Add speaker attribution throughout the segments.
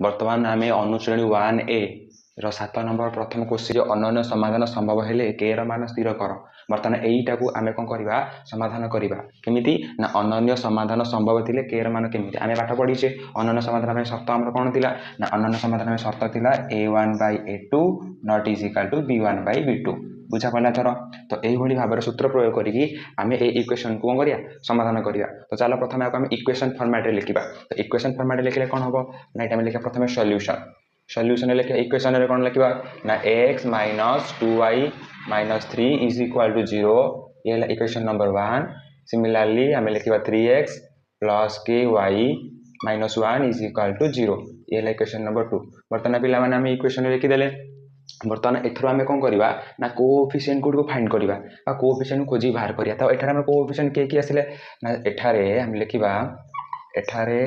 Speaker 1: बर्तमान आम अनुश्रेणी 1A रो 7 number प्रथम क्वेश्चन अनन्य समाधान संभव हेले के मान स्थिर कर। बर्तमान यहीटा को आम कौन करवा समाधान करवा केमिति ना अनन्य समाधान संभव थिले के मान केमिति आम पाठ पढ़ीचे अनन्य समाधान शर्त आम कौन थिला ना अनन्य समाधान शर्त थिला a1/a2 not is equal to b1/b2 बुझा पड़ा थर। तो यही भाव में सूत्र प्रयोग करके आम इक्वेशन को कौन करिया समाधान करिया। तो चलो प्रथम आम इक्वेशन फॉर्मेट लिखा। तो इक्वेशन फॉर्मेट लिखले कौन हम ना ये लिखा प्रथम सॉल्यूशन सॉल्यूशन लिखा इक्वेशन रे कौन लिखा ना x minus 2y minus 3 is equal to 0 ये इक्वेशन नंबर 1। सिमिलरली आम लिखा 3x plus ky minus 1 is equal to 0 ये इक्वेशन नंबर 2। बर्तमान पिला माने आम इक्वेशन लिखिदेले। बर्तमान एथर आम कौन करवा ना कोएफिशिएंट गुड को फाइंड करवा कोएफिशिएंट खोजी बाहर करिया। तो एठारे आम कोएफिशिएंट किए आसिले ना एठारे आम लिखा एठारे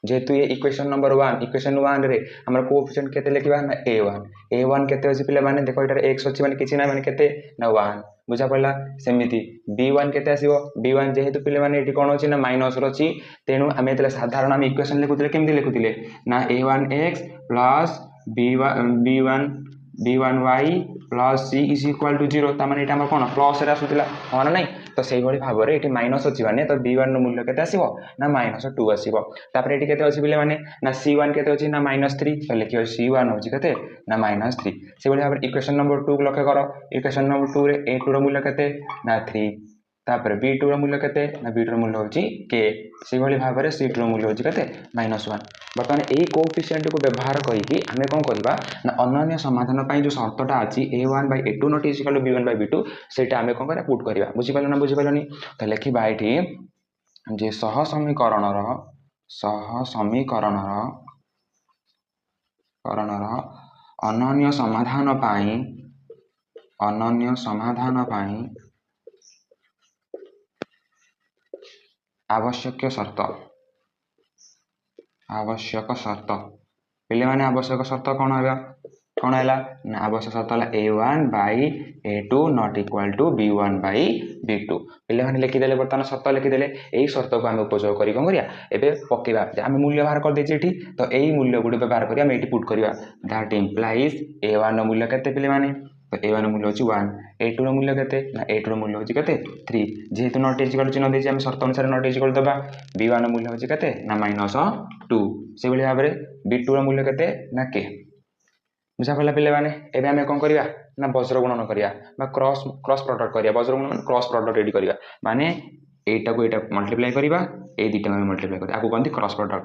Speaker 1: जेहेतु ये इक्वेशन नंबर 1 इक्वेशन 1 रे हमर कोएफिशिएंट केते लिखा ना a1 केते अछि पिले माने देखो एठारे x अछि माने किछि ना माने केते ना 1 बुझा पड़ला। सेमिति b1 केते आसीबो b1 जेहेतु पिले माने एठी कोन अछि ना माइनस रो अछि तेनु आमे एतले साधारण आम इक्वेशन लिखुतिले केमति लिखुतिले ना a1x plus b1y plus c is equal to 0 ता माने एटा हमर कोन प्लस रे आसुतिला हो ना नहीं। तो सेही भली भाव रे एटी माइनस अछि माने तो b1 नो मूल्य केते आसीबो ना -2 आसीबो। तापर एटी केते अछि बिले माने ना c1 केते अछि ना -3 तो लिखियो c1 होछि केते ना -3। से भली भाव इक्वेशन नंबर 2 को लक्ष्य करो इक्वेशन नंबर 2 रे a2 रो मूल्य केते ना 3 तापर b2 रो मूल्य केते ना b2 रो मूल्य होछि k से भली भाव रे c2 रो मूल्य होछि केते -1। बर्तमान एई कोएफिशिएंट को व्यवहार करिकि हमें कोन करबा ना अनन्य समाधान पई जो शर्तटा अछि a1/a2 not is equal to b1/b2 सेटा हमें कोन करा पुट करबा। बुझि पालो ना बुझि पालोनी। तो लिखिबा एठी जे सह समीकरणर अनन्य समाधान पई आवश्यक शर्त पिले माने आवश्यक शर्त कौन है ना आवश्यक शर्त है a1/a2 not equal to b1/b2 पिले माने लिखिदेले। बर्तमान शर्त लिखिदेले यही शर्त को आम उपयोग करी कौन करिया एबे पकेबा आम मूल्य बाहर कर देछि एठी। तो यही मूल्य गुडी व्यवहार करी आम एठी पुट करिया दैट इंप्लाइज a1 नो मूल्य केते पिले माने तो a1 नो मूल्य होछि 1 a2 नो मूल्य केते ना a2 नो मूल्य होछि केते 3 जेहेतु नॉट इज इक्वल चिन्ह देछि आम शर्त अनुसार नॉट इज इक्वल दबा b1 नो मूल्य होछि केते ना -2 से भली भाव में b2 रो मूल्य केते ना k बुझा पड़ला पिले माने। एबे हमें कोन करिया ना वज्र गुणन करिया बा क्रॉस प्रोडक्ट करिया वज्र गुणन क्रॉस प्रोडक्ट एडी करिया माने एटा को एटा मल्टीप्लाई करिवा ए दिटा में मल्टीप्लाई करिया आको कोनती क्रॉस प्रोडक्ट।